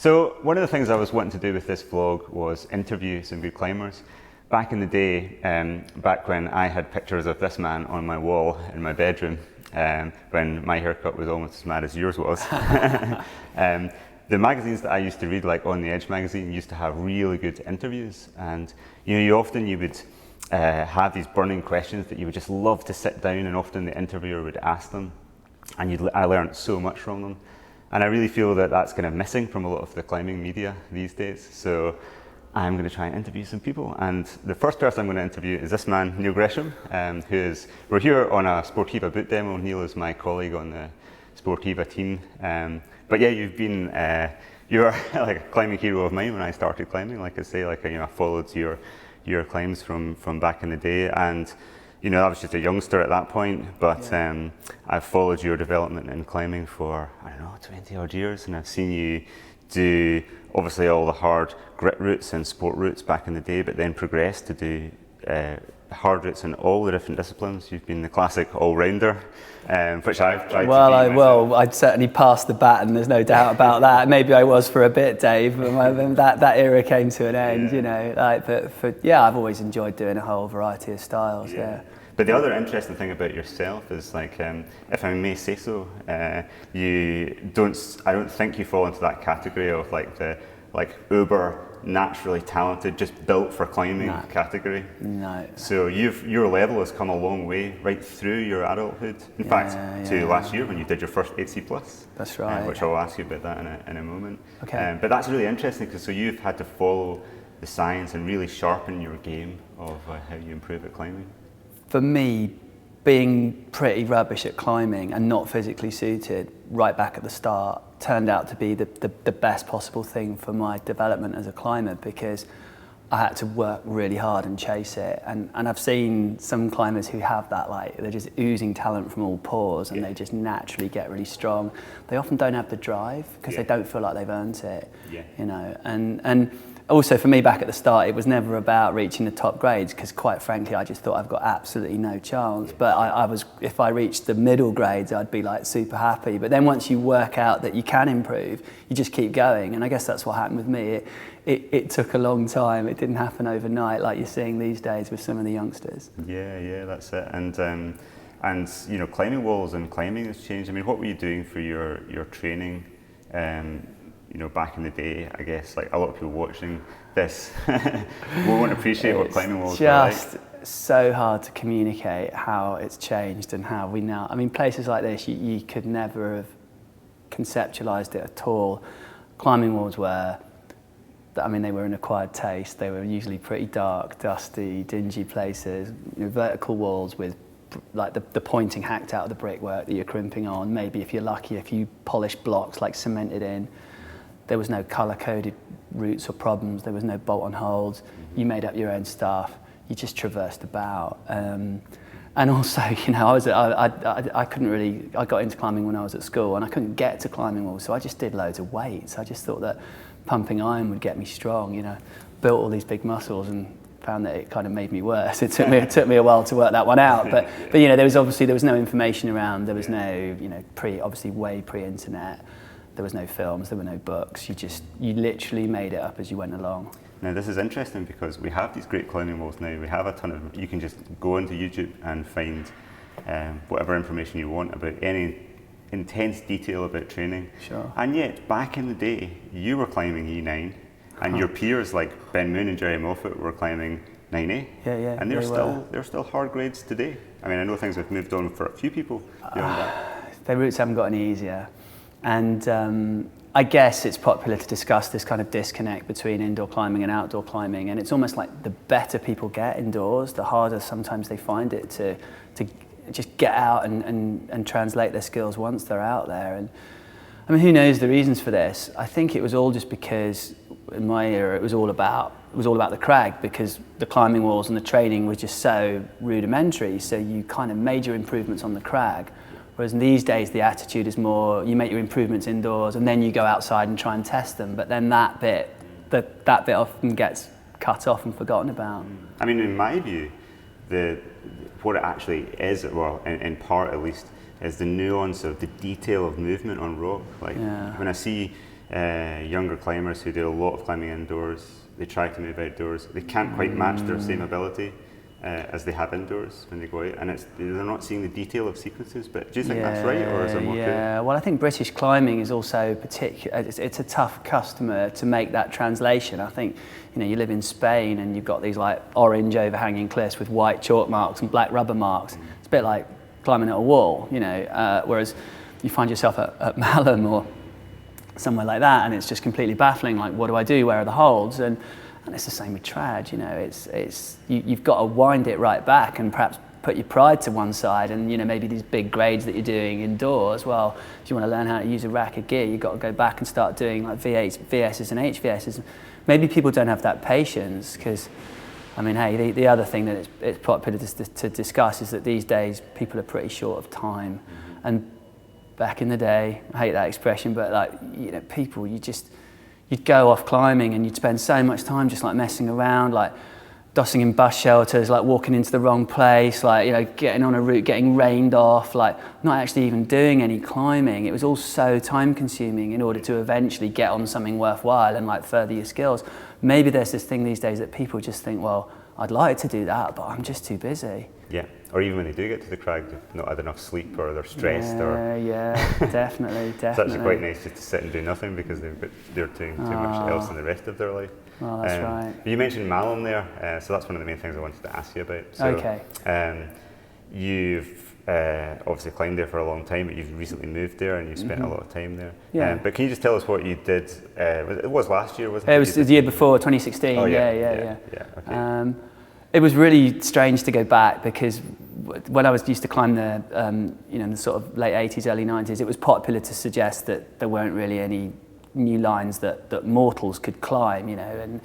So one of the things I was wanting to do with this vlog was interview some good climbers. Back in the day, back when I had pictures of this man on my wall in my bedroom, when my haircut was almost as mad as yours was, the magazines that I used to read, like On the Edge magazine, used to have really good interviews. And you would have these burning questions that you would just love to sit down, and often the interviewer would ask them, and I learned so much from them. And I really feel that that's kind of missing from a lot of the climbing media these days. So I'm going to try and interview some people. And the first person I'm going to interview is this man, Neil Gresham, we're here on a Sportiva boot demo. Neil is my colleague on the Sportiva team. But yeah, you're like a climbing hero of mine when I started climbing. Like I say, I followed your climbs from back in the day. And I was just a youngster at that point, but I've followed your development in climbing for, 20 odd years, and I've seen you do obviously all the hard grit routes and sport routes back in the day, but then progress to do hard routes in all the different disciplines. You've been the classic all-rounder, which I've tried to be. I'd certainly passed the baton, there's no doubt about that. Maybe I was for a bit, Dave, but that era came to an end, I've always enjoyed doing a whole variety of styles, But the other interesting thing about yourself is, if I may say so, I don't think you fall into that category of the uber naturally talented, just built for climbing category. No. So your level has come a long way right through your adulthood. In fact, to last year when you did your first 8C+. That's right. Which I'll ask you about that in a moment. Okay. But that's really interesting because you've had to follow the science and really sharpen your game of how you improve at climbing. For me, being pretty rubbish at climbing and not physically suited right back at the start turned out to be the best possible thing for my development as a climber, because I had to work really hard and chase it. And I've seen some climbers who have that, they're just oozing talent from all pores, and they just naturally get really strong. They often don't have the drive because they don't feel like they've earned it, and also for me back at the start, it was never about reaching the top grades, because quite frankly, I just thought I've got absolutely no chance. But if I reached the middle grades, I'd be super happy. But then once you work out that you can improve, you just keep going. And I guess that's what happened with me. It took a long time. It didn't happen overnight like you're seeing these days with some of the youngsters. Yeah, that's it. And climbing walls and climbing has changed. I mean, what were you doing for your training? Back in the day, I guess, a lot of people watching this won't appreciate what climbing walls were like. It's just so hard to communicate how it's changed and how we now, places like this, you could never have conceptualized it at all. Climbing walls were, they were an acquired taste. They were usually pretty dark, dusty, dingy places, vertical walls with the pointing hacked out of the brickwork that you're crimping on. Maybe if you're lucky, a few polished blocks cemented in. There was no colour-coded routes or problems. There was no bolt-on holds. You made up your own stuff. You just traversed about. And also, I couldn't really. I got into climbing when I was at school, and I couldn't get to climbing walls, so I just did loads of weights. I just thought that pumping iron would get me strong. Built all these big muscles and found that it kind of made me worse. It took me a while to work that one out. But there was no information around. There was no way pre-internet. There was no films, there were no books. You literally made it up as you went along. Now this is interesting because we have these great climbing walls now. We have a ton of, you can just go onto YouTube and find whatever information you want about any intense detail about training. Sure. And yet, back in the day, you were climbing E9, and your peers like Ben Moon and Jerry Moffat were climbing 9A. Yeah. And they're still hard grades today. I know things have moved on for a few people beyond that. Their routes haven't got any easier. And I guess it's popular to discuss this kind of disconnect between indoor climbing and outdoor climbing, and it's almost like the better people get indoors, the harder sometimes they find it to just get out and translate their skills once they're out there. And who knows the reasons for this? I think it was all just because in my era it was all about the crag, because the climbing walls and the training was just so rudimentary, so you kind of made your improvements on the crag. Whereas these days the attitude is more, you make your improvements indoors and then you go outside and try and test them. But then that bit often gets cut off and forgotten about. In my view, what it actually is, well, in part at least, is the nuance of the detail of movement on rock. When I see younger climbers who do a lot of climbing indoors, they try to move outdoors, they can't quite match their same ability as they have indoors when they go out, and they're not seeing the detail of sequences. But do you think that's right, or is there more to it? Yeah, well, I think British climbing is also particular. It's a tough customer to make that translation. I think, you know, you live in Spain and you've got these like orange overhanging cliffs with white chalk marks and black rubber marks. It's a bit like climbing at a wall, you know. Whereas you find yourself at Malham or somewhere like that, and it's just completely baffling. Like, what do I do? Where are the holds? And it's the same with trad, you know, you've got to wind it right back and perhaps put your pride to one side, and, you know, maybe these big grades that you're doing indoors, well, if you want to learn how to use a rack of gear, you've got to go back and start doing like V8s, VSs and HVSs. Maybe people don't have that patience because, I mean, hey, the other thing that it's popular to discuss is that these days people are pretty short of time. And back in the day, I hate that expression, but like, you know, people, you'd go off climbing and you'd spend so much time just like messing around, like dossing in bus shelters, like walking into the wrong place, like, you know, getting on a route, getting rained off, like not actually even doing any climbing. It was all so time consuming in order to eventually get on something worthwhile and like further your skills. Maybe there's this thing these days that people just think, well, I'd like to do that, but I'm just too busy. Yeah, or even when they do get to the crag, they've not had enough sleep, or they're stressed. Yeah, definitely. It's actually quite nice just to sit and do nothing because they're doing too much else in the rest of their life. Well, that's right. You mentioned Malham there, so that's one of the main things I wanted to ask you about. So, okay. You've obviously climbed there for a long time, but you've recently moved there and you've spent a lot of time there. Yeah. But can you just tell us what you did? It was last year, wasn't it? It was the year before, 2016. Oh, Yeah. Okay. It was really strange to go back because when I used to climb there, you know, in the sort of late 80s, early 90s, it was popular to suggest that there weren't really any new lines that mortals could climb, you know, and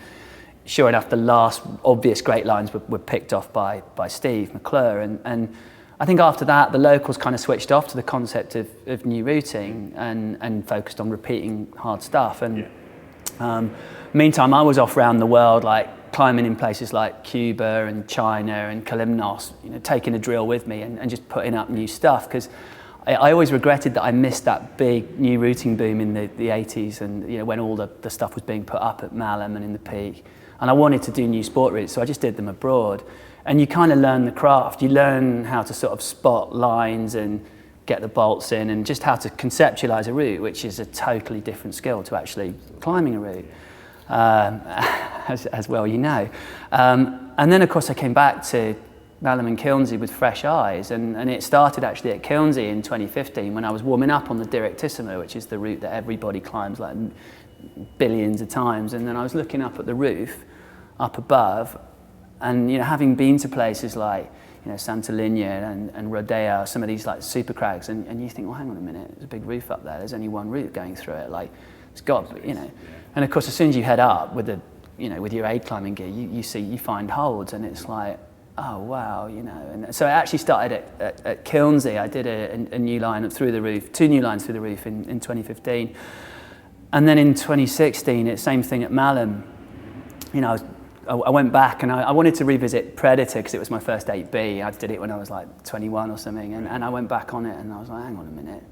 sure enough, the last obvious great lines were picked off by Steve McClure, and I think after that, the locals kind of switched off to the concept of new routing and focused on repeating hard stuff. And meantime, I was off around the world, like climbing in places like Cuba and China and Kalymnos, you know, taking a drill with me and just putting up new stuff, because I always regretted that I missed that big new routing boom in the 80s, and, you know, when all the stuff was being put up at Malham and in the Peak. And I wanted to do new sport routes, so I just did them abroad. And you kind of learn the craft. You learn how to sort of spot lines and get the bolts in, and just how to conceptualize a route, which is a totally different skill to actually climbing a route, as well, you know. And then, of course, I came back to Malham and Kilnsey with fresh eyes, and it started actually at Kilnsey in 2015 when I was warming up on the Directissimo, which is the route that everybody climbs like billions of times. And then I was looking up at the roof up above, and, you know, having been to places like, you know, Santa Linya and Rodeo, some of these like super crags, and you think, well, hang on a minute, there's a big roof up there, there's only one route going through it, like, it's got, you know. And of course, as soon as you head up with the, you know, with your aid climbing gear, you find holds, and it's like, oh wow, you know. And so I actually started at Kilnsey. I did a new line through the roof, 2 new lines through the roof in 2015. And then in 2016, it's same thing at Malham. You know, I went back and I wanted to revisit Predator because it was my first 8B. I did it when I was like 21 or something, and I went back on it and I was like, hang on a minute.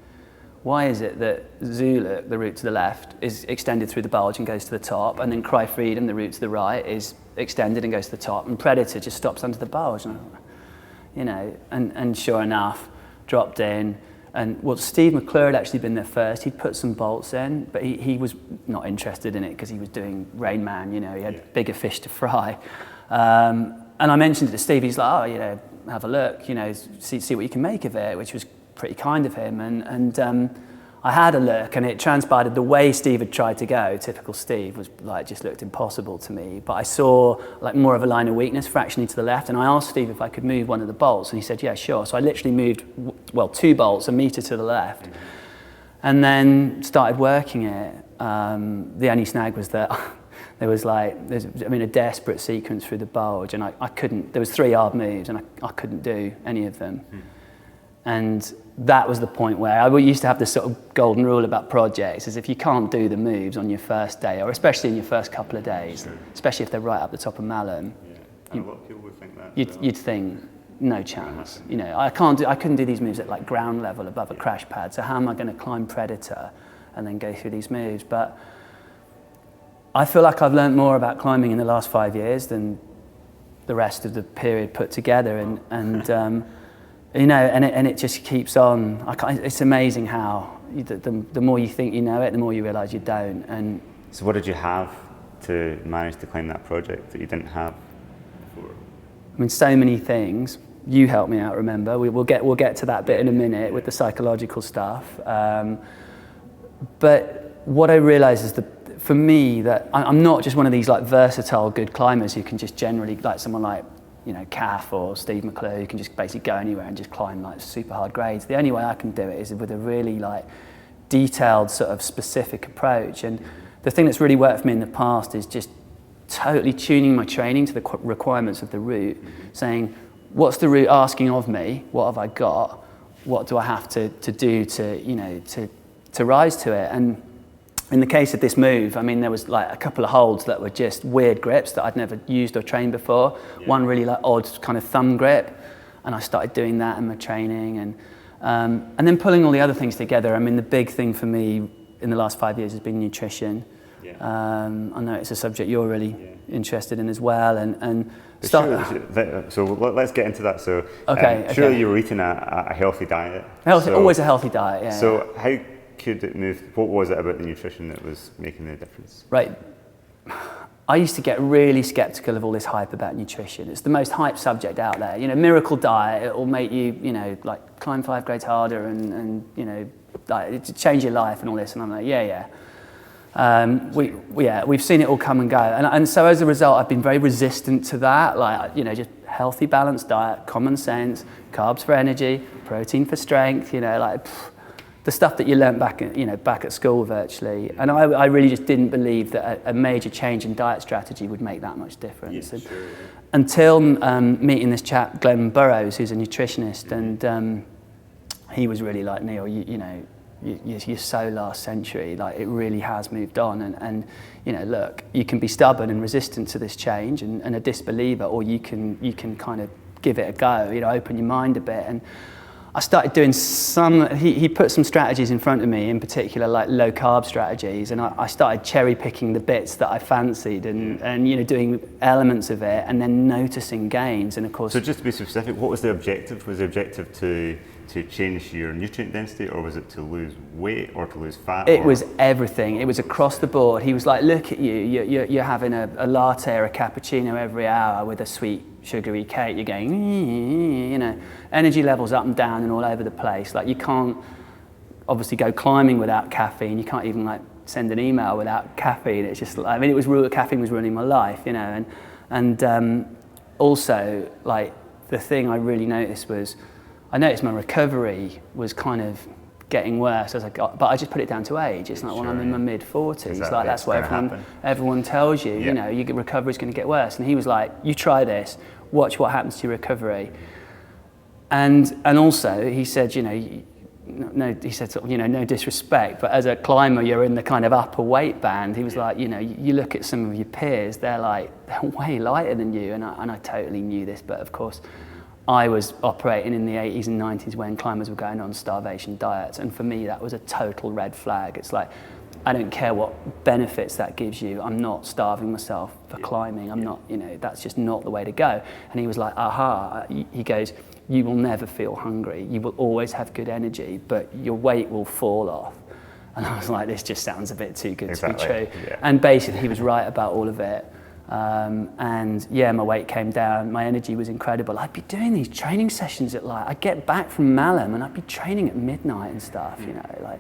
Why is it that Zuluk, the route to the left, is extended through the bulge and goes to the top, and then Cry Freedom, the route to the right, is extended and goes to the top, and Predator just stops under the bulge? And, you know, and sure enough, dropped in. And well, Steve McClure had actually been there first. He'd put some bolts in, but he was not interested in it because he was doing Rain Man, you know, he had bigger fish to fry. And I mentioned it to Steve. He's like, oh, you know, have a look, you know, see what you can make of it, which was pretty kind of him. And I had a look, and it transpired the way Steve had tried to go, typical Steve, was like, just looked impossible to me. But I saw like more of a line of weakness fractionally to the left, and I asked Steve if I could move one of the bolts, and he said, yeah, sure. So I literally moved, well, 2 bolts, 1 meter to the left, and then started working it. The only snag was that there was like, a desperate sequence through the bulge, and I couldn't, there was 3 hard moves, and I couldn't do any of them. And that was the point where I used to have this sort of golden rule about projects, is if you can't do the moves on your first day, or especially in your first couple of days, especially if they're right up the top of Malham, a lot of people would think that. You'd think, no chance. You know, I couldn't do these moves at like ground level above a crash pad, so how am I going to climb Predator and then go through these moves. But I feel like I've learned more about climbing in the last 5 years than the rest of the period put together, and you know, and it just keeps on. It's amazing how the more you think you know it, the more you realise you don't. And so, what did you have to manage to climb that project that you didn't have before? I mean, so many things. You helped me out. Remember, we'll get to that bit in a minute with the psychological stuff. But what I realised is for me, that I'm not just one of these like versatile good climbers who can just generally, like someone like, you know, Kath or Steve McClure, who can just basically go anywhere and just climb like super hard grades. The only way I can do it is with a really like detailed sort of specific approach. And the thing that's really worked for me in the past is just totally tuning my training to the requirements of the route, saying, what's the route asking of me? What have I got? What do I have to do to, you know, to rise to it? And in the case of this move, I mean, there was like a couple of holds that were just weird grips that I'd never used or trained before. Yeah. One really like odd kind of thumb grip, and I started doing that in my training, and then pulling all the other things together. I mean, the big thing for me in the last 5 years has been nutrition. Yeah. I know it's a subject you're really interested in as well, and so let's get into that. So okay, surely you were eating a healthy diet. Always a healthy diet. Yeah. So how could it move? What was it about the nutrition that was making the difference? Right. I used to get really skeptical of all this hype about nutrition. It's the most hyped subject out there. You know, miracle diet, it will make you, you know, like climb 5 grades harder and you know, like, change your life and all this. And I'm like, yeah. We've seen it all come and go. And so as a result, I've been very resistant to that. Like, you know, just healthy, balanced diet, common sense, carbs for energy, protein for strength, you know, like the stuff that you learnt back at school virtually. And I really just didn't believe that a major change in diet strategy would make that much difference. Yeah, sure. Until meeting this chap, Glenn Burrows, who's a nutritionist, and he was really like, Neil, you're so last century, like it really has moved on, and you know, look, you can be stubborn and resistant to this change and a disbeliever, or you can kind of give it a go, you know, open your mind a bit. And I started doing he put some strategies in front of me, in particular like low carb strategies, and I started cherry picking the bits that I fancied and you know, doing elements of it and then noticing gains. And of course, so just to be specific, what was the objective? Was the objective to change your nutrient density, or was it to lose weight or to lose fat? It was everything. It was across the board. He was like, look at you, you're having a latte or a cappuccino every hour with a sweet sugary cake. You're going, you know, energy levels up and down and all over the place. Like, you can't obviously go climbing without caffeine. You can't even like send an email without caffeine. It's just, I mean, caffeine was ruining my life, you know. And also, like, the thing I really noticed was, I noticed my recovery was kind of getting worse as I got, but I just put it down to age. It's like, when I'm in my mid-40s, exactly. like that's what everyone tells you, you know, your recovery's going to get worse. And he was like, you try this, watch what happens to your recovery. And also he said, you know, he said, you know, no disrespect, but as a climber, you're in the kind of upper weight band. He was like, you know, you look at some of your peers, they're way lighter than you. And I totally knew this, but of course, I was operating in the 80s and 90s when climbers were going on starvation diets, and for me that was a total red flag. It's like, I don't care what benefits that gives you, I'm not starving myself for climbing. I'm not, you know, that's just not the way to go. And he was like, aha, he goes, you will never feel hungry, you will always have good energy, but your weight will fall off. And I was like, this just sounds a bit too good to be true. Yeah. And basically he was right about all of it. And yeah, my weight came down, my energy was incredible. I'd be doing these training sessions at like, I'd get back from Malham and I'd be training at midnight and stuff, you know, like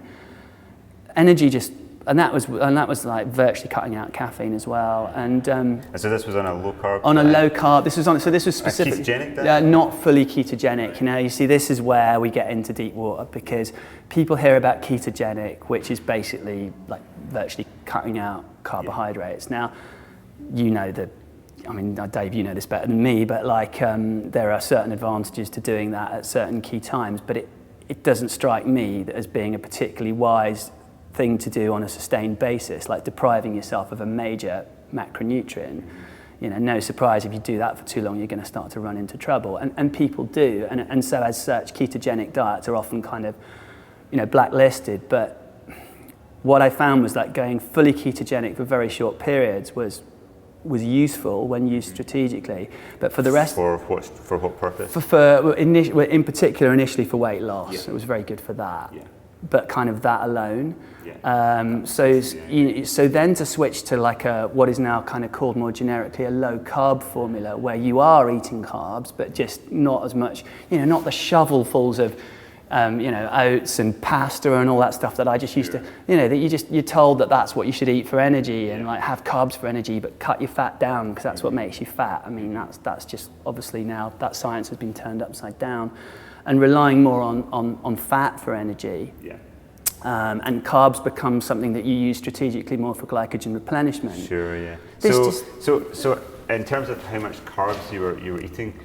energy just, and that was like virtually cutting out caffeine as well. And so this was on a low carb? On a low carb, this was specific. A ketogenic diet? Not fully ketogenic, you know, you see this is where we get into deep water, because people hear about ketogenic, which is basically like virtually cutting out carbohydrates. Now, you know Dave, you know this better than me, but like there are certain advantages to doing that at certain key times, but it doesn't strike me as being a particularly wise thing to do on a sustained basis, like depriving yourself of a major macronutrient. You know, no surprise if you do that for too long, you're going to start to run into trouble, and people do, and so as such, ketogenic diets are often kind of, you know, blacklisted, but what I found was that going fully ketogenic for very short periods was useful when used strategically, but for the rest... For what purpose? In particular, initially for weight loss. Yeah. It was very good for that. Yeah. But kind of that alone. Yeah. So then to switch to like what is now kind of called more generically a low-carb formula, where you are eating carbs, but just not as much, not the shovelfuls of oats and pasta and all that stuff that I just used to, that you're told that that's what you should eat for energy and like have carbs for energy, but cut your fat down because that's what makes you fat. I mean, that's just obviously now that science has been turned upside down, and relying more on fat for energy. Yeah. And carbs become something that you use strategically more for glycogen replenishment. Sure, yeah. So in terms of how much carbs you were eating,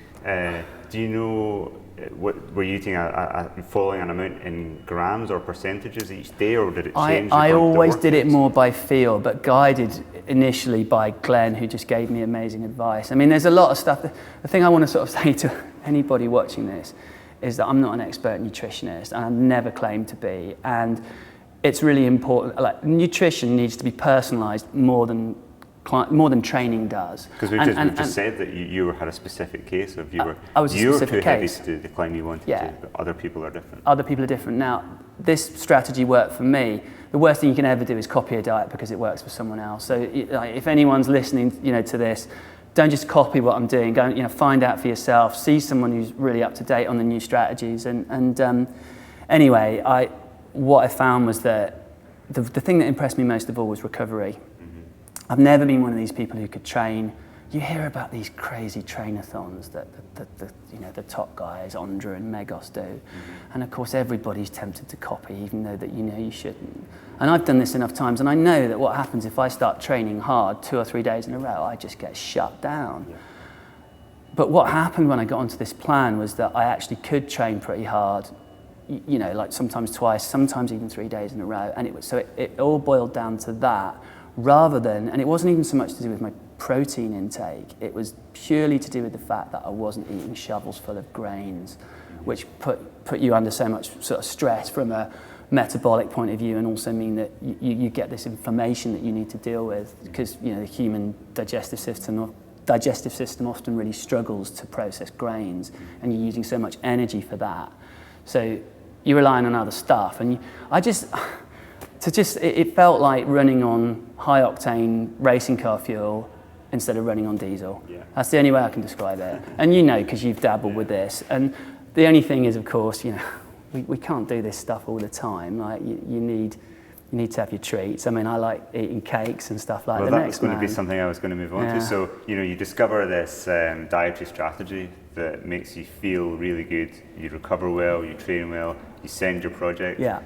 do you know what were you eating? Following an amount in grams or percentages each day, or did it change? I always did it more by feel, but guided initially by Glenn, who just gave me amazing advice. I mean, there's a lot of stuff. The thing I want to sort of say to anybody watching this is that I'm not an expert nutritionist, and I've never claimed to be. And it's really important. Like, nutrition needs to be personalised more than training does. Because we just said that you had a specific case of you were too heavy to do the climb you wanted to, but other people are different. Other people are different. Now, this strategy worked for me. The worst thing you can ever do is copy a diet because it works for someone else. So if anyone's listening, to this, don't just copy what I'm doing. Go, find out for yourself. See someone who's really up to date on the new strategies. Anyway, what I found was that the thing that impressed me most of all was recovery. Mm-hmm. I've never been one of these people who could train. You hear about these crazy trainathons that the top guys, Andra and Megos, do. Mm-hmm. And of course everybody's tempted to copy, even though that you shouldn't. And I've done this enough times, and I know that what happens if I start training hard 2 or 3 days in a row, I just get shut down. Yeah. But what happened when I got onto this plan was that I actually could train pretty hard, like sometimes twice, sometimes even 3 days in a row. And it all boiled down to that, rather than, and it wasn't even so much to do with my protein intake, it was purely to do with the fact that I wasn't eating shovels full of grains, which put you under so much sort of stress from a metabolic point of view, and also mean that you get this inflammation that you need to deal with, because the human digestive system often really struggles to process grains, and you're using so much energy for that. So you're relying on other stuff, and it felt like running on high octane racing car fuel instead of running on diesel. Yeah. That's the only way I can describe it. And because you've dabbled with this. And the only thing is, of course, we can't do this stuff all the time. Like you need to have your treats. I mean, I like eating cakes and stuff like that. Well, that was going to be something I was going to move on to. So, you discover this dietary strategy that makes you feel really good. You recover well, you train well, you send your project. Yeah.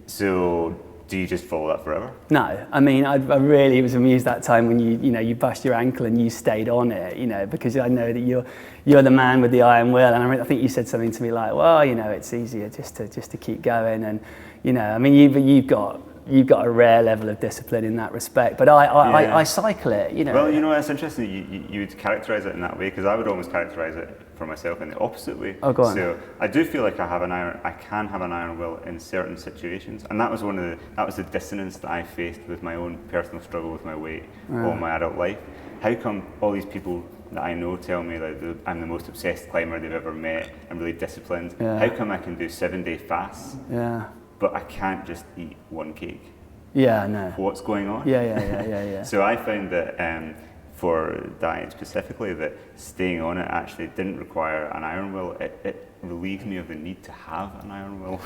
So, do you just follow that forever? No, I mean, I really was amused that time when you bust your ankle and you stayed on it, because I know that you're the man with the iron will, and I think you said something to me like, well, it's easier just to keep going, and I mean, you've got a rare level of discipline in that respect, but I cycle it, Well, it's interesting you would characterize it in that way, because I would almost characterize it for myself in the opposite way. Oh, go on. So I do feel like I can have an iron will in certain situations, and that was the dissonance that I faced with my own personal struggle with my weight all my adult life. How come all these people that I know tell me that I'm the most obsessed climber they've ever met, I'm really disciplined? Yeah. How come I can do 7-day fasts? Yeah. But I can't just eat one cake? Yeah, no. What's going on? Yeah. So I found that for diet specifically, that staying on it actually didn't require an iron will. It relieved me of the need to have an iron will.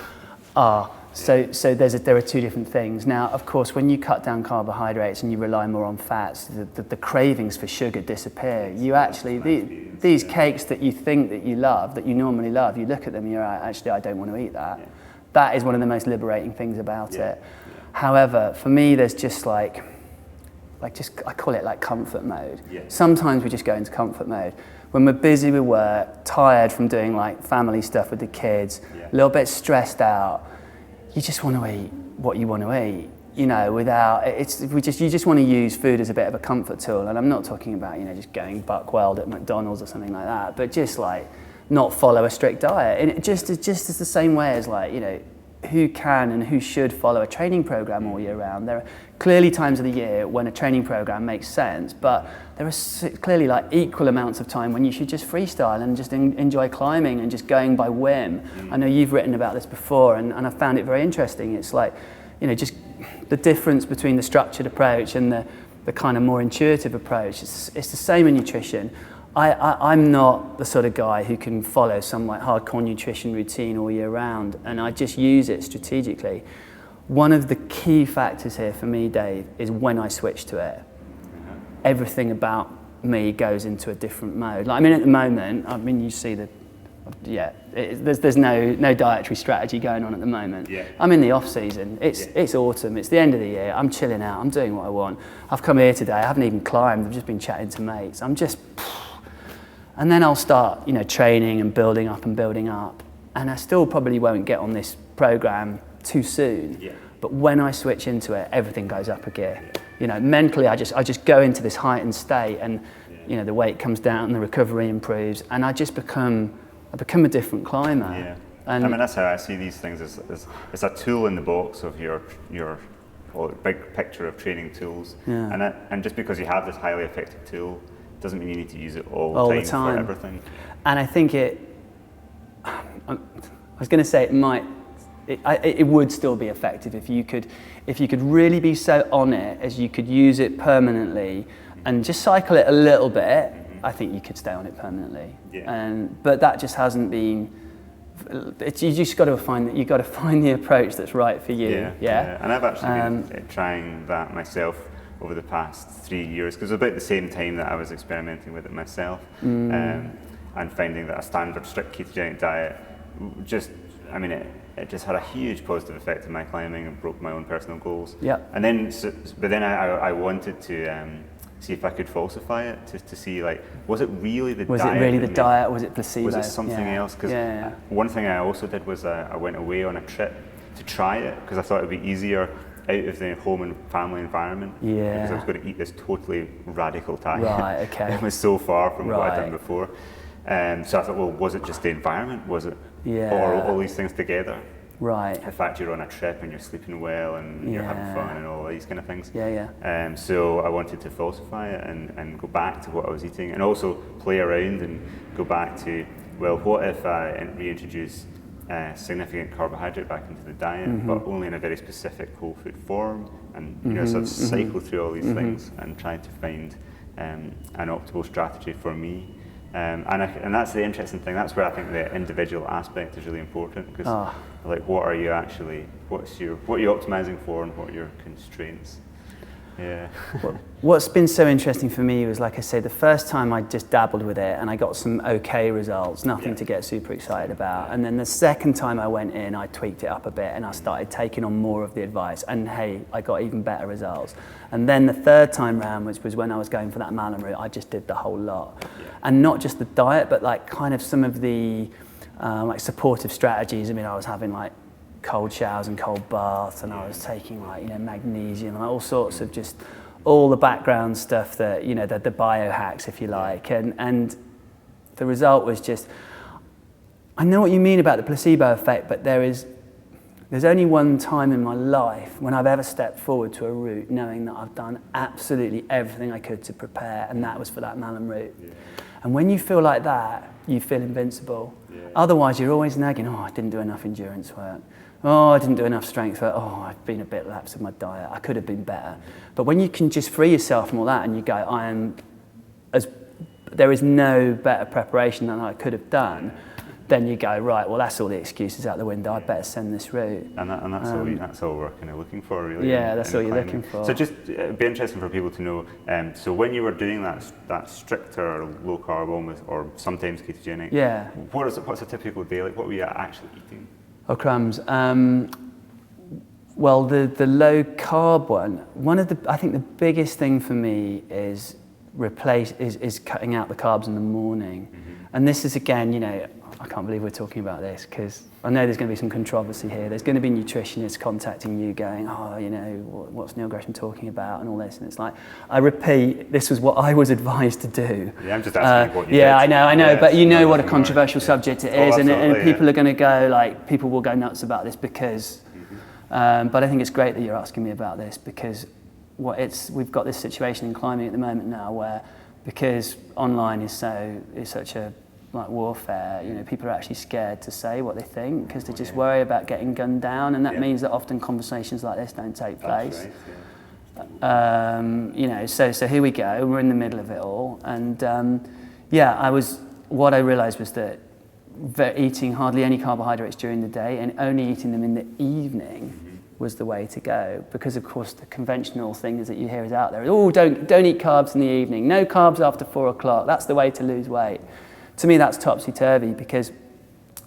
So there are two different things. Now, of course, when you cut down carbohydrates and you rely more on fats, the cravings for sugar disappear. You actually, these cakes that you think that you love, that you normally love, you look at them and you're like, actually, I don't want to eat that. Yeah. That is one of the most liberating things about it. Yeah. However, for me, there's just I call it like comfort mode. Yeah. Sometimes we just go into comfort mode. When we're busy with work, tired from doing like family stuff with the kids, a little bit stressed out, you just want to eat what you want to eat. You just want to use food as a bit of a comfort tool. And I'm not talking about, just going buck wild at McDonald's or something like that, but just like not follow a strict diet. And it just is the same way as who can and who should follow a training program all year round. There are clearly times of the year when a training program makes sense, but there are clearly like equal amounts of time when you should just freestyle and just enjoy climbing and just going by whim. I know you've written about this before, and I found it very interesting. It's like, you know, just the difference between the structured approach and the kind of more intuitive approach. It's the same in nutrition. I'm not the sort of guy who can follow some like hardcore nutrition routine all year round, and I just use it strategically. One of the key factors here for me, Dave, is when I switch to it, everything about me goes into a different mode. Like, I mean, at the moment, I mean, you see there's no dietary strategy going on at the moment. Yeah. I'm in the off season. It's autumn. It's the end of the year. I'm chilling out. I'm doing what I want. I've come here today. I haven't even climbed. I've just been chatting to mates. And then I'll start, you know, training and building up. And I still probably won't get on this program too soon. Yeah. But when I switch into it, everything goes up a gear. Yeah. You know, mentally, I just go into this heightened state, and you know, the weight comes down, the recovery improves, and I become a different climber. Yeah. And I mean, that's how I see these things. It's a tool in the box of your big picture of training tools. Yeah. And just because you have this highly effective tool doesn't mean you need to use it all the time for everything. And I think I was going to say it would still be effective if you could really be so on it as you could use it permanently and just cycle it a little bit. I think you could stay on it permanently. Yeah. But that just hasn't been. You just got to find the approach that's right for you. Yeah. And I've actually been trying that myself over the past 3 years, because about the same time that I was experimenting with it myself, and finding that a standard strict ketogenic diet it just had a huge positive effect on my climbing and broke my own personal goals. Yeah. And then, but then I wanted to see if I could falsify it to see, like, was it really the diet? Was it really the diet? Was it placebo? Was it something else? Because one thing I also did was I went away on a trip to try it, because I thought it would be easier out of the home and family environment. Yeah. Because I was going to eat this totally radical diet. Right. Okay. It was so far from what I'd done before. So I thought, well, was it just the environment? Was it all these things together? Right. In fact, you're on a trip and you're sleeping well and you're having fun and all these kind of things. So I wanted to falsify it and go back to what I was eating, and also play around and go back to, well, what if I reintroduce significant carbohydrate back into the diet, but only in a very specific whole food form, and sort of cycle through all these things and try to find an optimal strategy for me. And that's the interesting thing. That's where I think the individual aspect is really important, because like, what are you optimizing for, and what are your constraints? Yeah. What's been so interesting for me was, like I said, the first time I just dabbled with it and I got some okay results, nothing to get super excited about. And then the second time I went in, I tweaked it up a bit and I started taking on more of the advice, and hey, I got even better results. And then the third time round, which was when I was going for that Malin route, I just did the whole lot. And not just the diet, but like kind of some of the like supportive strategies. I mean, I was having like cold showers and cold baths, and I was taking like, magnesium and all sorts of just all the background stuff that, the biohacks, if you like, and the result was just, I know what you mean about the placebo effect, but there's only one time in my life when I've ever stepped forward to a route knowing that I've done absolutely everything I could to prepare, and that was for that Malin route. And when you feel like that, you feel invincible. Otherwise, you're always nagging, I didn't do enough endurance work. I didn't do enough strength work. I've been a bit lax with my diet. I could have been better. But when you can just free yourself from all that and you go, there is no better preparation than I could have done, then you go, right, well, that's all the excuses out the window. I'd better send this route. And that's all we're kind of looking for, really. Yeah, that's all you're looking for. So just, it'd be interesting for people to know, so when you were doing that stricter low-carb almost, or sometimes ketogenic, what's a typical day like? What were you actually eating? Oh, crumbs. Well, the low-carb one of the, I think the biggest thing for me is cutting out the carbs in the morning. And this is, again, I can't believe we're talking about this, because I know there's going to be some controversy here. There's going to be nutritionists contacting you going, oh, you know, what's Neil Gresham talking about and all this. And it's like, I repeat, this was what I was advised to do. Yeah, I'm just asking what you did. Yeah, I know, yeah, but you know what a controversial subject it is. And people yeah. are going to go, like, people will go nuts about this because, but I think it's great that you're asking me about this, because we've got this situation in climbing at the moment now where, because online is such a like warfare, you know, people are actually scared to say what they think because they just worry about getting gunned down, and that means that often conversations like this don't take place. That's right, you know, so here we go, we're in the middle of it all, and what I realised was that eating hardly any carbohydrates during the day and only eating them in the evening was the way to go, because of course the conventional things that you hear is out there. Oh, don't eat carbs in the evening, no carbs after 4 o'clock, that's the way to lose weight. To me, that's topsy-turvy, because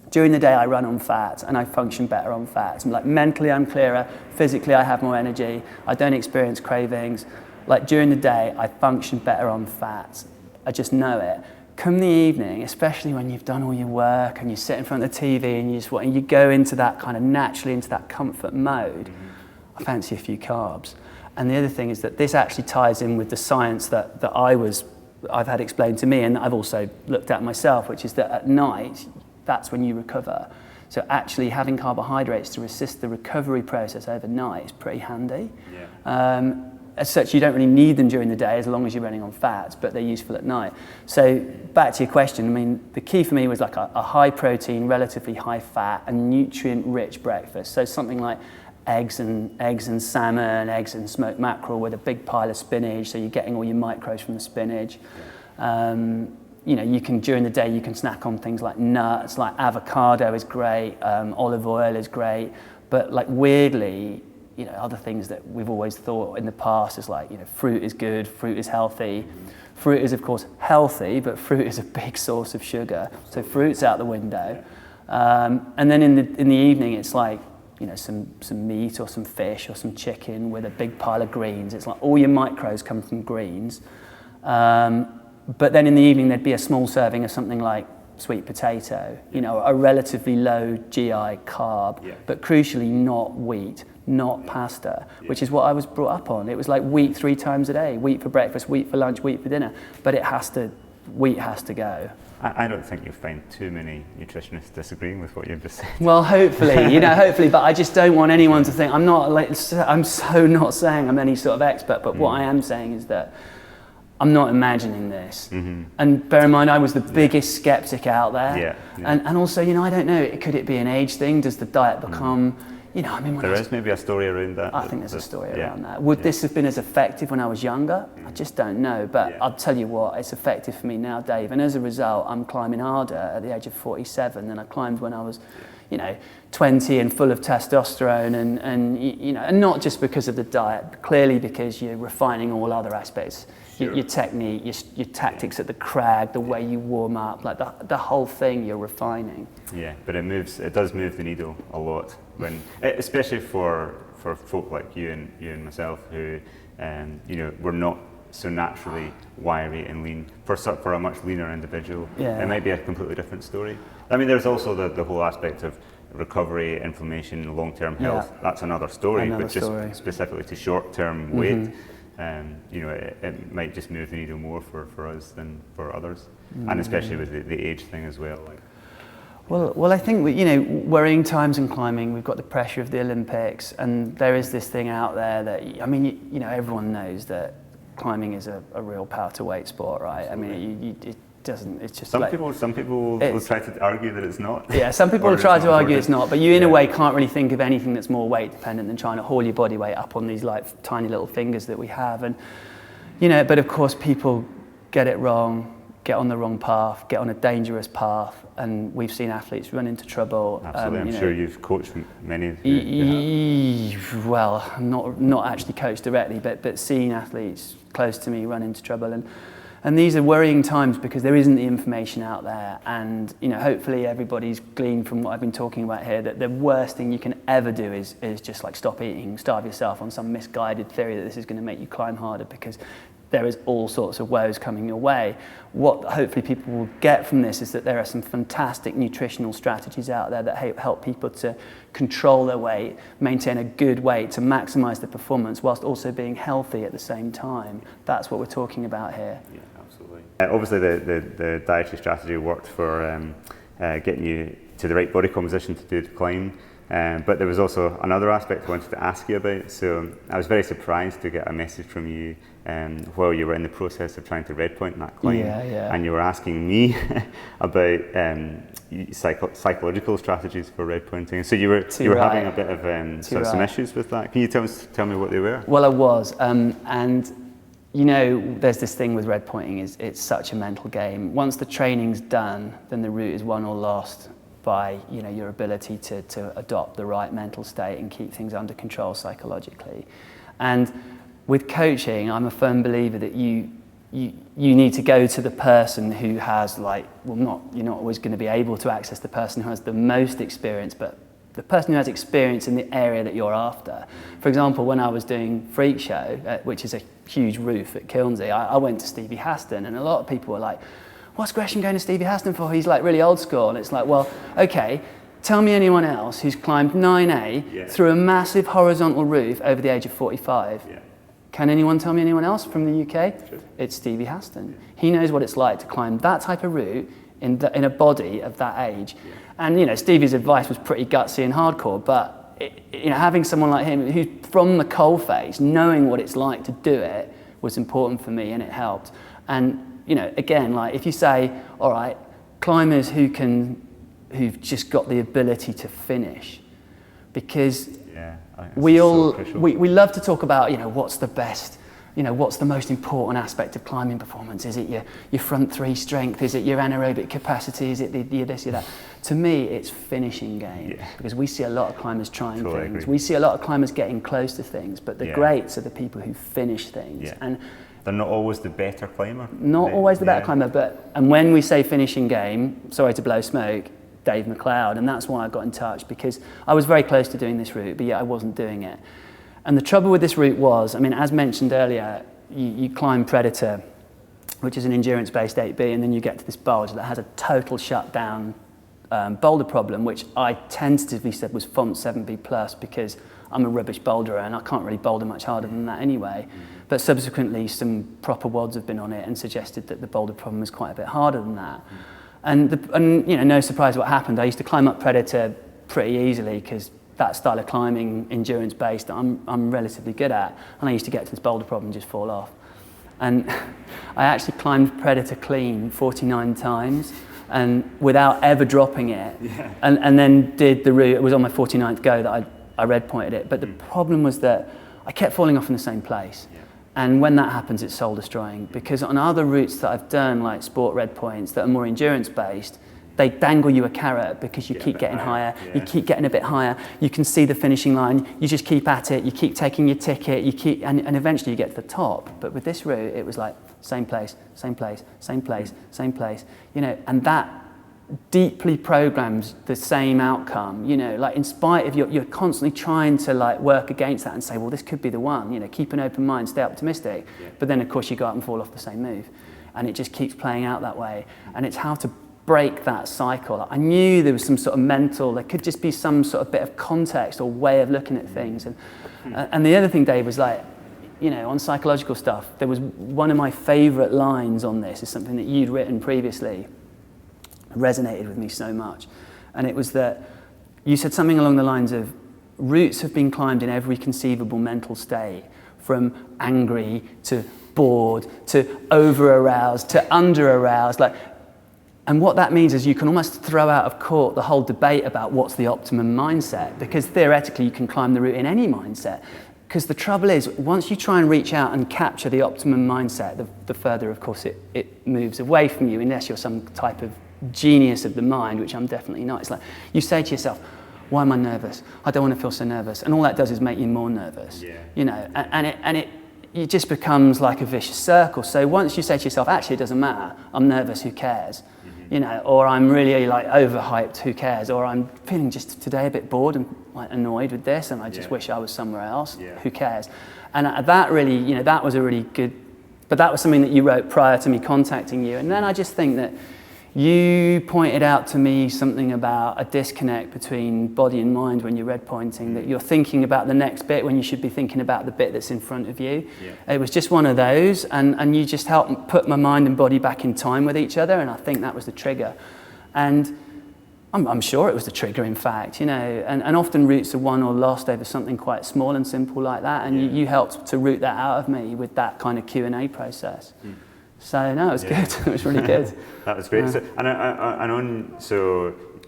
during the day I run on fat and I function better on fat. Like mentally I'm clearer, physically I have more energy, I don't experience cravings. Like during the day I function better on fat. I just know it. Come the evening, especially when you've done all your work and you sit in front of the TV and you go into that kind of naturally into that comfort mode, I fancy a few carbs. And the other thing is that this actually ties in with the science that I've had explained to me, and I've also looked at myself, which is that at night, that's when you recover. So actually having carbohydrates to assist the recovery process overnight is pretty handy. Yeah. As such, you don't really need them during the day as long as you're running on fats, but they're useful at night. So back to your question, I mean, the key for me was like a high protein, relatively high fat and nutrient rich breakfast. So something like eggs and salmon, eggs and smoked mackerel with a big pile of spinach, so you're getting all your micros from the spinach. You know, you can during the day you can snack on things like nuts, like avocado is great, olive oil is great, but like weirdly, you know, other things that we've always thought in the past is like, you know, fruit is good, fruit is healthy. Fruit is of course healthy, but fruit is a big source of sugar, so fruit's out the window. And then in the evening, it's like, you know, some meat or some fish or some chicken with a big pile of greens. It's like all your micros come from greens. But then in the evening, there'd be a small serving of something like sweet potato, you know, a relatively low GI carb, but crucially not wheat, not pasta, which is what I was brought up on. It was like wheat 3 times a day, wheat for breakfast, wheat for lunch, wheat for dinner, but wheat has to go. I don't think you'll find too many nutritionists disagreeing with what you've just said. Well, hopefully, but I just don't want anyone to think, I'm so not saying I'm any sort of expert, but what I am saying is that I'm not imagining this. And bear in mind, I was the biggest skeptic out there. And also, you know, I don't know, could it be an age thing? Does the diet become, you know, I mean... There is maybe a story around that. I think there's a story around that. Would this have been as effective when I was younger? I just don't know, but I'll tell you what, it's effective for me now, Dave, and as a result, I'm climbing harder at the age of 47 than I climbed when I was, you know, 20 and full of testosterone, and you know, and not just because of the diet, but clearly because you're refining all other aspects. Your technique, your tactics at the crag, the way you warm up, like the whole thing you're refining. Yeah, but it does move the needle a lot, especially for folk like you and myself who, you know, we're not so naturally wiry and lean. For a much leaner individual, it might be a completely different story. I mean, there's also the whole aspect of recovery, inflammation, long-term health. That's another story, but just specifically to short-term weight. You know, it might just move the needle more for us than for others, and especially with the age thing as well. Like. Well, I think you know, worrying times in climbing. We've got the pressure of the Olympics, and there is this thing out there that, I mean, you know, everyone knows that climbing is a real power to weight sport, right? Absolutely. I mean, it doesn't. It's just some people will try to argue that it's not. Yeah, some people will try to argue it's not, but you in a way can't really think of anything that's more weight dependent than trying to haul your body weight up on these like tiny little fingers that we have, and you know. But of course, people get it wrong, get on the wrong path, get on a dangerous path, and we've seen athletes run into trouble. Absolutely, I'm sure you've coached many of you. Well, not actually coached directly, but seen athletes close to me run into trouble, and these are worrying times because there isn't the information out there, and you know, hopefully everybody's gleaned from what I've been talking about here that the worst thing you can ever do is just like stop eating, starve yourself on some misguided theory that this is going to make you climb harder, because there is all sorts of woes coming your way. What hopefully people will get from this is that there are some fantastic nutritional strategies out there that help people to control their weight, maintain a good weight, to maximize the performance whilst also being healthy at the same time. That's what we're talking about here. Yeah, absolutely. Obviously the dietary strategy worked for getting you to the right body composition to do the climb. But there was also another aspect I wanted to ask you about. So I was very surprised to get a message from you while you were in the process of trying to redpoint that climb. And you were asking me about psychological strategies for redpointing. So you were having a bit of some issues with that. Can you tell me what they were? Well, I was. And you know, there's this thing with redpointing, it's such a mental game. Once the training's done, then the route is won or lost by, you know, your ability to adopt the right mental state and keep things under control psychologically. And with coaching, I'm a firm believer that you need to go to the person who has, like, well, you're not always going to be able to access the person who has the most experience, but the person who has experience in the area that you're after. For example, when I was doing Freak Show, which is a huge roof at Kilnsey, I went to Stevie Haston, and a lot of people were like, what's Gresham going to Stevie Haston for? He's like really old school. And it's like, well, okay, tell me anyone else who's climbed 9A through a massive horizontal roof over the age of 45. Yeah. Can anyone tell me anyone else from the UK? Sure. It's Stevie Haston. He knows what it's like to climb that type of route in a body of that age. Yeah. And, you know, Stevie's advice was pretty gutsy and hardcore, but, you know, having someone like him who's from the coalface, knowing what it's like to do it was important for me, and it helped. And, you know, again, like if you say, all right, climbers who've just got the ability to finish, because we love to talk about, you know, what's the best, you know, what's the most important aspect of climbing performance? Is it your front three strength? Is it your anaerobic capacity? Is it the this or that? To me, it's finishing game, because we see a lot of climbers trying things. We see a lot of climbers getting close to things, but the greats are the people who finish things. And they're not always the better climber. Not always the better climber, and when we say finishing game, sorry to blow smoke, Dave McLeod, and that's why I got in touch, because I was very close to doing this route, but yet I wasn't doing it. And the trouble with this route was, I mean, as mentioned earlier, you climb Predator, which is an endurance-based 8B, and then you get to this bulge that has a total shutdown boulder problem, which I tentatively said was font 7B+, because I'm a rubbish boulderer and I can't really boulder much harder than that anyway. But subsequently, some proper WODs have been on it and suggested that the boulder problem was quite a bit harder than that. And you know, no surprise what happened. I used to climb up Predator pretty easily, because that style of climbing, endurance-based, I'm relatively good at. And I used to get to this boulder problem and just fall off. And I actually climbed Predator clean 49 times, and without ever dropping it. And then did the route. It was on my 49th go that I redpointed it. But the problem was that I kept falling off in the same place. And when that happens, it's soul destroying, because on other routes that I've done, like sport red points that are more endurance based, they dangle you a carrot because you keep getting higher, you keep getting a bit higher, you can see the finishing line, you just keep at it, you keep taking your ticket, and eventually you get to the top. But with this route, it was like same place, same place, same place, same place, you know, and that deeply programs the same outcome, you know, like in spite of you're constantly trying to like work against that and say, well, this could be the one, you know, keep an open mind, stay optimistic. But then of course you go out and fall off the same move, and it just keeps playing out that way. And it's how to break that cycle. I knew there was some sort of mental, there could just be some sort of bit of context or way of looking at things. And the other thing, Dave, was like, you know, on psychological stuff, there was one of my favorite lines on this, is something that you'd written previously, resonated with me so much. And it was that you said something along the lines of, routes have been climbed in every conceivable mental state, from angry to bored to over-aroused to under-aroused. And what that means is you can almost throw out of court the whole debate about what's the optimum mindset, because theoretically you can climb the route in any mindset. Because the trouble is, once you try and reach out and capture the optimum mindset, the further, of course, it moves away from you, unless you're some type of genius of the mind, which I'm definitely not. It's like you say to yourself, why am I nervous? I don't want to feel so nervous. And all that does is make you more nervous. You know, it just becomes like a vicious circle. So once you say to yourself, actually, it doesn't matter, I'm nervous, who cares? You know, or I'm really like overhyped, who cares? Or I'm feeling just today a bit bored and like annoyed with this, and I just wish I was somewhere else, who cares? And that really, you know, that was a really good But that was something that you wrote prior to me contacting you. And then I just think that you pointed out to me something about a disconnect between body and mind when you're red pointing, that you're thinking about the next bit when you should be thinking about the bit that's in front of you. Yeah. It was just one of those, and you just helped put my mind and body back in time with each other, and I think that was the trigger. And I'm sure it was the trigger, in fact, you know, and often roots are won or lost over something quite small and simple like that, and you helped to root that out of me with that kind of Q&A process. So no, it was good. It was really good. That was great. So, at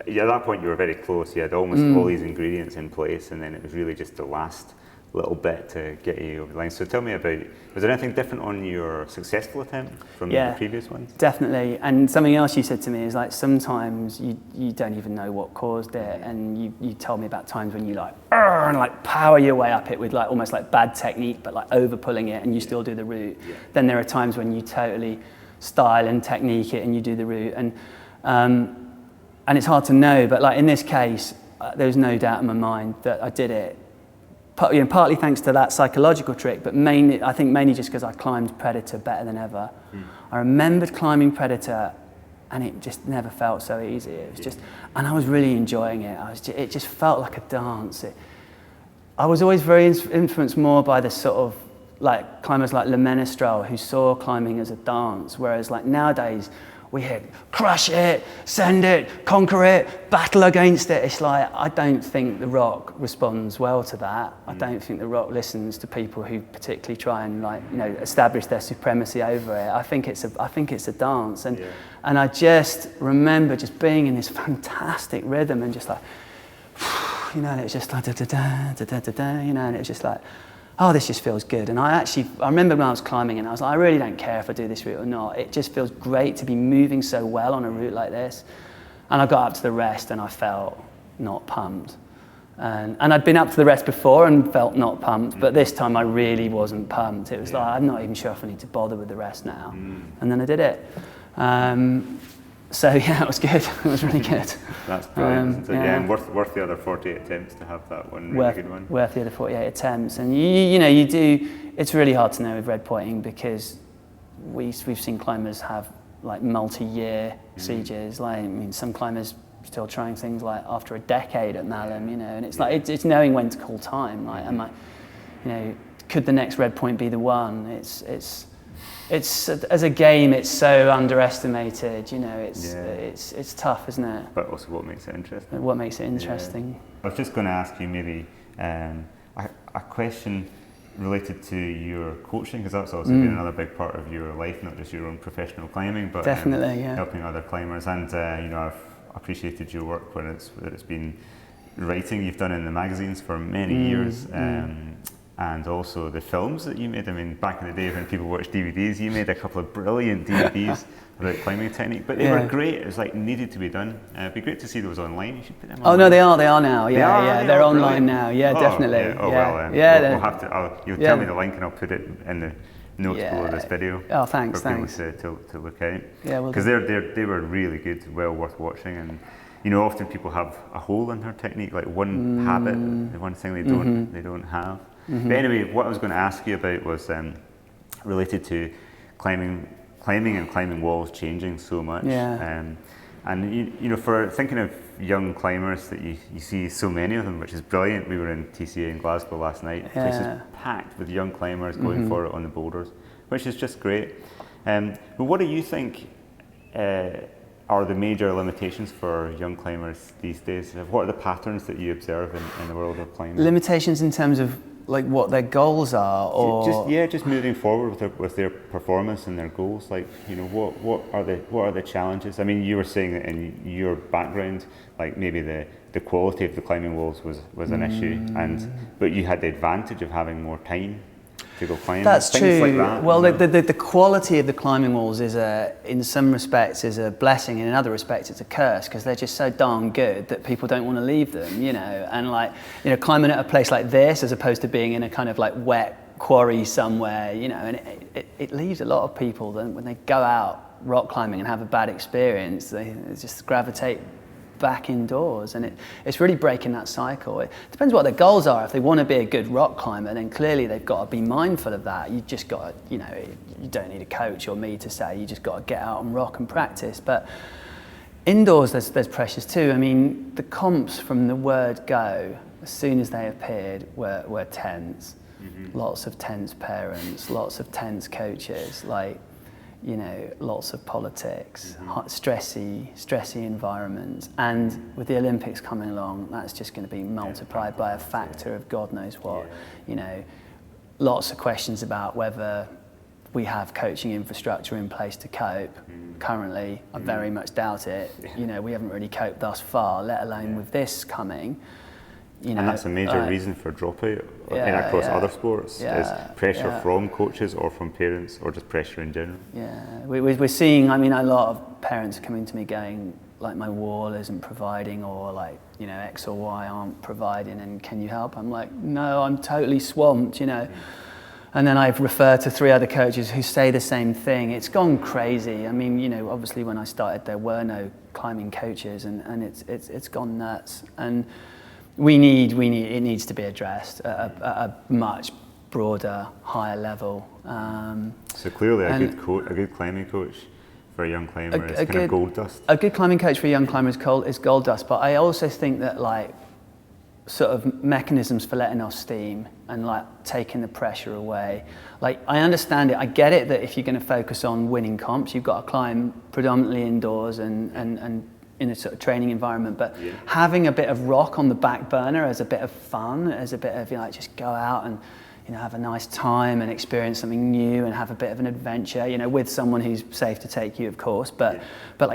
that point you were very close. You had almost all these ingredients in place, and then it was really just the last little bit to get you over the line. So tell me about, was there anything different on your successful attempt from the previous ones? Definitely. And something else you said to me is like sometimes you don't even know what caused it, and you told me about times when you and like power your way up it with like almost like bad technique, but like over pulling it, and you still do the route. Then there are times when you totally style and technique it and you do the route, and it's hard to know, but like in this case there's no doubt in my mind that I did it. Partly thanks to that psychological trick, but I think mainly just because I climbed Predator better than ever. I remembered climbing Predator, and it just never felt so easy. It was just, and I was really enjoying it. It just felt like a dance. I was always very influenced more by the sort of like climbers like Le Ménestrel, who saw climbing as a dance, whereas like nowadays we hear crush it, send it, conquer it, battle against it. It's like, I don't think the rock responds well to that. I don't think the rock listens to people who particularly try and like, you know, establish their supremacy over it. I think it's a dance, and I just remember just being in this fantastic rhythm and just like, you know, and it was just like da da da da da da da, you know, and it was just like, oh, this just feels good. And I remember when I was climbing and I was like, I really don't care if I do this route or not. It just feels great to be moving so well on a route like this. And I got up to the rest and I felt not pumped. And I'd been up to the rest before and felt not pumped, but this time I really wasn't pumped. It was like, I'm not even sure if I need to bother with the rest now. And then I did it. So yeah, it was good. It was really good. That's brilliant. And worth the other 48 attempts to have that one really good one. Worth the other 48 attempts. And you do. It's really hard to know with red pointing because we've seen climbers have like multi-year sieges. Like, I mean, some climbers still trying things like after a decade at Malham, you know. And it's like it's knowing when to call time. Like, could the next red point be the one? It's as a game, it's so underestimated. You know, it's tough, isn't it? But also, what makes it interesting? What makes it interesting? I was just going to ask you maybe a question related to your coaching, because that's also been another big part of your life, not just your own professional climbing, but definitely, helping other climbers. And I've appreciated your work whether it's been writing you've done in the magazines for many years. And also the films that you made. I mean, back in the day when people watched DVDs, you made a couple of brilliant DVDs about climbing technique, but they were great. It was like needed to be done. It'd be great to see those online. You should put them online. Oh no, they are now. They're online now. Yeah, definitely. We'll have to. You'll tell me the link, and I'll put it in the notes below this video. Oh, thanks. For people to look at. Yeah, because they were really good, well worth watching. And often people have a hole in their technique, like one habit, the one thing they don't have. But anyway, what I was going to ask you about was related to climbing and climbing walls changing so much. And for thinking of young climbers that you see so many of them, which is brilliant. We were in TCA in Glasgow last night. The place is packed with young climbers going for it on the boulders, which is just great. But what do you think are the major limitations for young climbers these days? What are the patterns that you observe in the world of climbing? Limitations in terms of like what their goals are, or just moving forward with their performance and their goals. Like, what are the challenges? I mean, you were saying that in your background, like maybe the quality of the climbing walls was an issue, but you had the advantage of having more time to go climb. That's things true. Like that, well, the quality of the climbing walls is in some respects is a blessing, and in other respects it's a curse, because they're just so darn good that people don't want to leave them, and climbing at a place like this as opposed to being in a kind of like wet quarry somewhere, and it leaves a lot of people that when they go out rock climbing and have a bad experience, they just gravitate back indoors, and it's really breaking that cycle. It depends what their goals are. If they want to be a good rock climber, then clearly they've got to be mindful of that. You just got to, you don't need a coach or me to say, you just got to get out and rock and practice. But indoors, there's pressures too. I mean, the comps from the word go, as soon as they appeared, were tense. Lots of tense parents, lots of tense coaches, lots of politics, stressy environments. And with the Olympics coming along, that's just going to be multiplied by a factor of God knows what. Lots of questions about whether we have coaching infrastructure in place to cope. Currently, I very much doubt it. We haven't really coped thus far, let alone with this coming. And that's a major reason for dropout across other sports, is pressure from coaches or from parents, or just pressure in general. Yeah, we're seeing, a lot of parents are coming to me going, my wall isn't providing, or X or Y aren't providing, and can you help? I'm like, no, I'm totally swamped, And then I've referred to 3 other coaches who say the same thing. It's gone crazy. Obviously when I started there were no climbing coaches, and it's gone nuts. And it needs to be addressed at a much broader, higher level. So clearly a good climbing coach for a young climber is kind of gold dust. A good climbing coach for a young climber is gold dust, but I also think that sort of mechanisms for letting off steam and taking the pressure away. I understand it, I get it that if you're going to focus on winning comps, you've got to climb predominantly indoors and in a sort of training environment, but having a bit of rock on the back burner as a bit of fun, as a bit of just go out and have a nice time and experience something new and have a bit of an adventure, with someone who's safe to take you, of course, but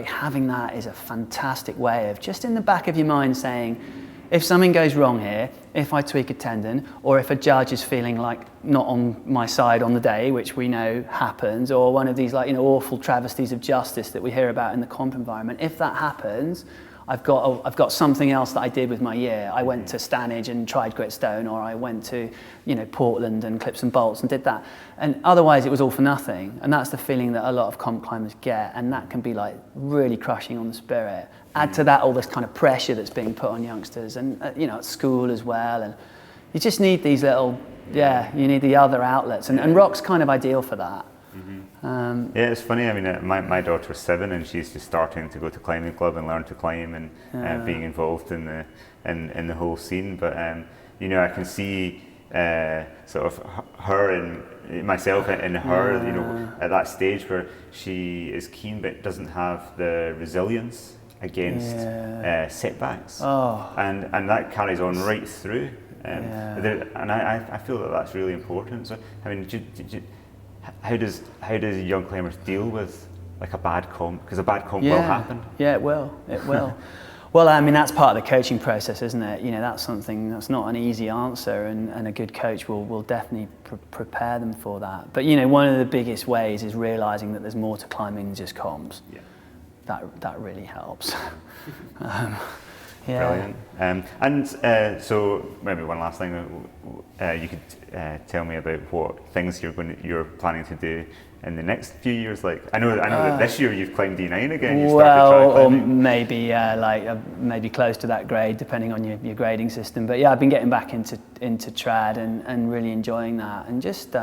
having that is a fantastic way of just in the back of your mind saying, if something goes wrong here, if I tweak a tendon, or if a judge is feeling not on my side on the day, which we know happens, or one of these awful travesties of justice that we hear about in the comp environment, if that happens, I've got something else that I did with my year. I went to Stanage and tried Gritstone, or I went to Portland and clips and bolts and did that. And otherwise it was all for nothing. And that's the feeling that a lot of comp climbers get, and that can be really crushing on the spirit. Add to that all this kind of pressure that's being put on youngsters, and at school as well. And you just need these little, you need the other outlets, and rock's kind of ideal for that. It's funny. My daughter's 7, and she's just starting to go to climbing club and learn to climb, and being involved in the whole scene. But I can see sort of her and myself in her, at that stage where she is keen but doesn't have the resilience against setbacks, and that carries on right through. And I feel that that's really important. So how does young climbers deal with a bad comp? Because a bad comp will happen. Yeah, it will. Well, that's part of the coaching process, isn't it? That's something that's not an easy answer, and a good coach will definitely prepare them for that. But one of the biggest ways is realizing that there's more to climbing than just comps. That really helps. Brilliant. So maybe one last thing, you could tell me about what things you're planning to do in the next few years. I know that this year you've climbed D9 again. You started or maybe maybe close to that grade, depending on your grading system. But I've been getting back into trad and really enjoying that, and just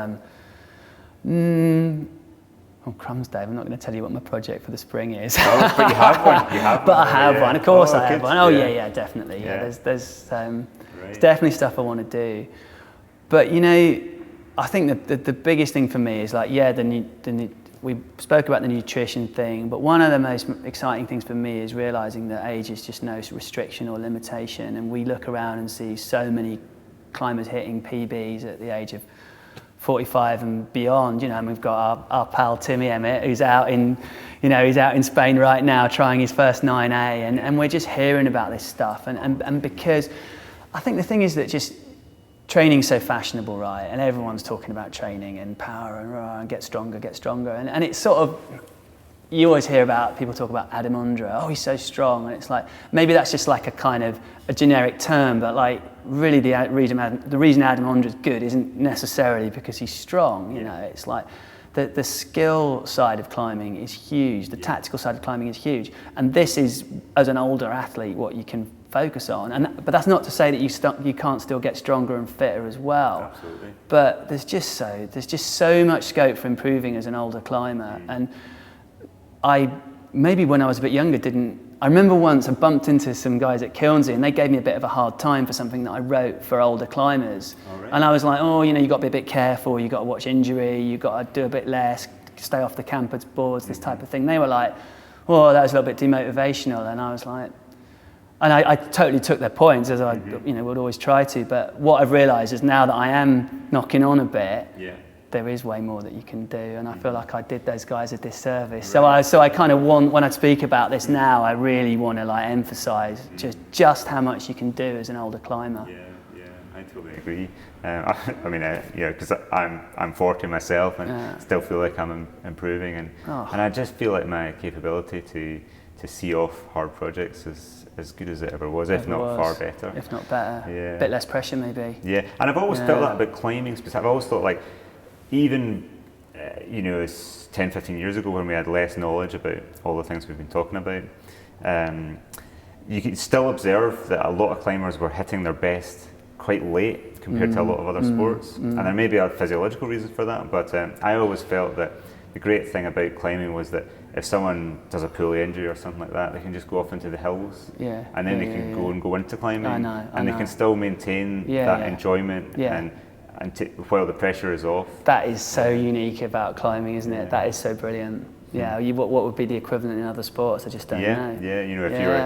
oh crumbs, Dave! I'm not going to tell you what my project for the spring is. Oh, but you have one. But I have one. Of course, I have one. Oh yeah, definitely. There's definitely stuff I want to do. But I think the biggest thing for me is we spoke about the nutrition thing, but one of the most exciting things for me is realizing that age is just no restriction or limitation, and we look around and see so many climbers hitting PBs at the age of 45 and beyond, and we've got our pal Timmy Emmett, who's out in Spain right now trying his first 9A, and we're just hearing about this stuff, and because I think the thing is that just training's so fashionable, right? And everyone's talking about training and power and get stronger, and it's sort of, you always hear about people talk about Adam Undra, oh he's so strong, and it's maybe that's just a kind of a generic term, but really the reason Adam Undra is good isn't necessarily because he's strong, it's the skill side of climbing is huge. The tactical side of climbing is huge. And this is, as an older athlete, what you can focus on. But that's not to say that you can't still get stronger and fitter as well. Absolutely. But there's just so much scope for improving as an older climber. And maybe when I was a bit younger I remember once I bumped into some guys at Kilnsey and they gave me a bit of a hard time for something that I wrote for older climbers. Oh, really? And I was like, you got to be a bit careful, you got to watch injury, you got to do a bit less, stay off the campered boards, this type of thing. They were like, oh, that was a little bit demotivational. And I was like, and I totally took their points, as I would always try to. But what I've realised is now that I am knocking on a bit, there is way more that you can do, and I feel like I did those guys a disservice. Right. So I kind of want, when I speak about this now, I really want to like emphasise just how much you can do as an older climber. Yeah, I totally agree. I mean, because I'm 40 myself, and still feel like I'm improving, and I just feel like my capability to see off hard projects is as good as it ever was, if not far better. If not better. Yeah. A bit less pressure maybe. Yeah, and I've always felt that about climbing specifically. I've always thought like, even, 10, 15 years ago when we had less knowledge about all the things we've been talking about, you could still observe that a lot of climbers were hitting their best quite late compared to a lot of other sports. And there may be a physiological reasons for that, but I always felt that the great thing about climbing was that if someone does a pulley injury or something like that, they can just go off into the hills, and then they can go into climbing, and they can still maintain that enjoyment while the pressure is off. That is so unique about climbing, isn't it? That is so brilliant. Yeah, what would be the equivalent in other sports? I just don't know. Yeah,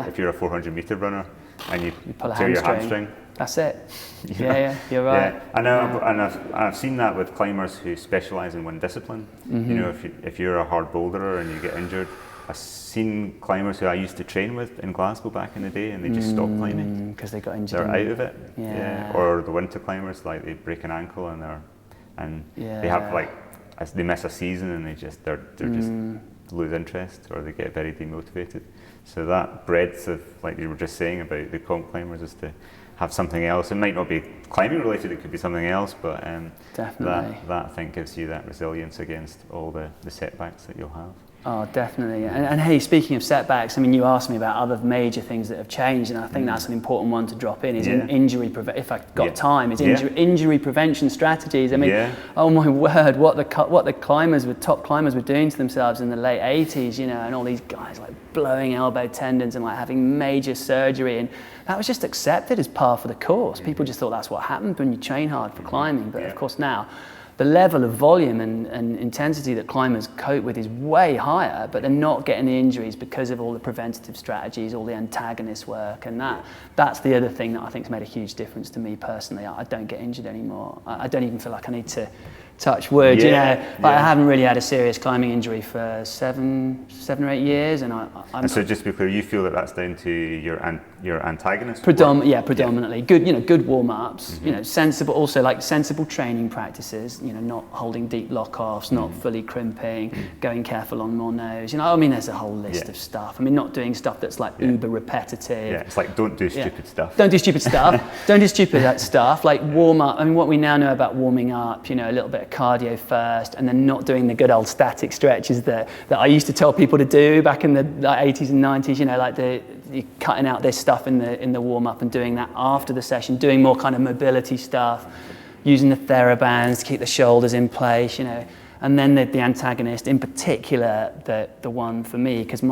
if you're a 400 meter runner and you pull a tear your hamstring, that's it. Yeah, you're right. Yeah, and I've seen that with climbers who specialise in one discipline. If you're a hard boulderer and you get injured, I've seen climbers who I used to train with in Glasgow back in the day, and they just stopped climbing because they got injured. They're out of it. Yeah. Or the winter climbers, like they break an ankle and they have they miss a season and they just lose interest, or they get very demotivated. So that breadth of, like you were just saying about the comp climbers, is to have something else. It might not be climbing related, it could be something else, but definitely that I think gives you that resilience against all the setbacks that you'll have. Oh, definitely. And hey, speaking of setbacks, I mean, you asked me about other major things that have changed, and I think that's an important one to drop in, is injury if I've got time, is injury prevention strategies. I mean, oh my word, what the top climbers were doing to themselves in the late 80s, and all these guys like blowing elbow tendons and like having major surgery, and that was just accepted as par for the course. People just thought that's what happened when you train hard for climbing, but of course now, the level of volume and intensity that climbers cope with is way higher, but they're not getting the injuries because of all the preventative strategies, all the antagonist work, and that's the other thing that I think has made a huge difference to me personally. I don't get injured anymore. I don't even feel like I need to touch wood, I haven't really had a serious climbing injury for seven or 8 years, and so just to be clear, you feel that that's down to your antagonist? Predominantly. Good warm-ups, sensible, also like sensible training practices, not holding deep lock-offs, not fully crimping, going careful on more nose, there's a whole list of stuff. I mean, not doing stuff that's like uber repetitive. Yeah, it's like, don't do stupid stuff. Don't do stupid stuff. Don't do stupid stuff, like warm up. I mean, what we now know about warming up, a little bit of cardio first, and then not doing the good old static stretches that I used to tell people to do back in the 80s and 90s, you're cutting out this stuff in the warm-up and doing that after the session, doing more kind of mobility stuff, using the TheraBands to keep the shoulders in place, and then the antagonist, in particular, the one for me, because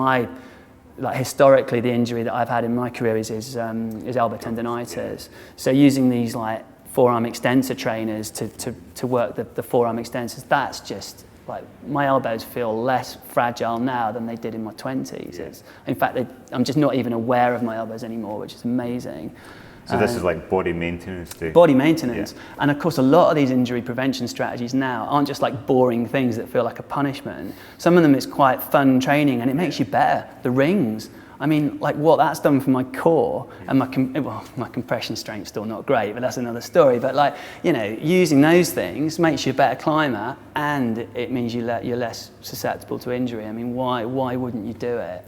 historically the injury that I've had in my career is elbow tendonitis. So using these like forearm extensor trainers to work the forearm extensors, that's just like, my elbows feel less fragile now than they did in my 20s. In fact, I'm just not even aware of my elbows anymore, which is amazing. So this is like body maintenance too? Body maintenance. And of course, a lot of these injury prevention strategies now aren't just like boring things that feel like a punishment. Some of them is quite fun training, and it makes you better. The rings. I mean, like what that's done for my core and my compression strength's still not great, but that's another story. But using those things makes you a better climber, and it means you're less susceptible to injury. I mean, why wouldn't you do it?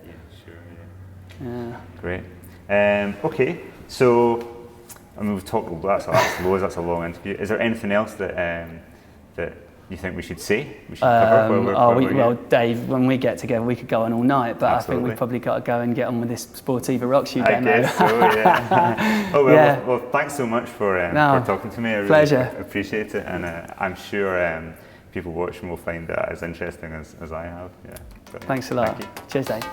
Yeah. Great. Okay, so we've talked. That's a long interview. Is there anything else that you think we should see? We should cover well, Dave, when we get together, we could go on all night, but Absolutely. I think we've probably got to go and get on with this Sportiva Rocks You I demo. guess so, yeah. Oh, well, Yeah. well, thanks so much for talking to me. I really Pleasure. appreciate it, and I'm sure people watching will find that as interesting as I have. Yeah. Thanks a lot. Thank you. Cheers, Dave.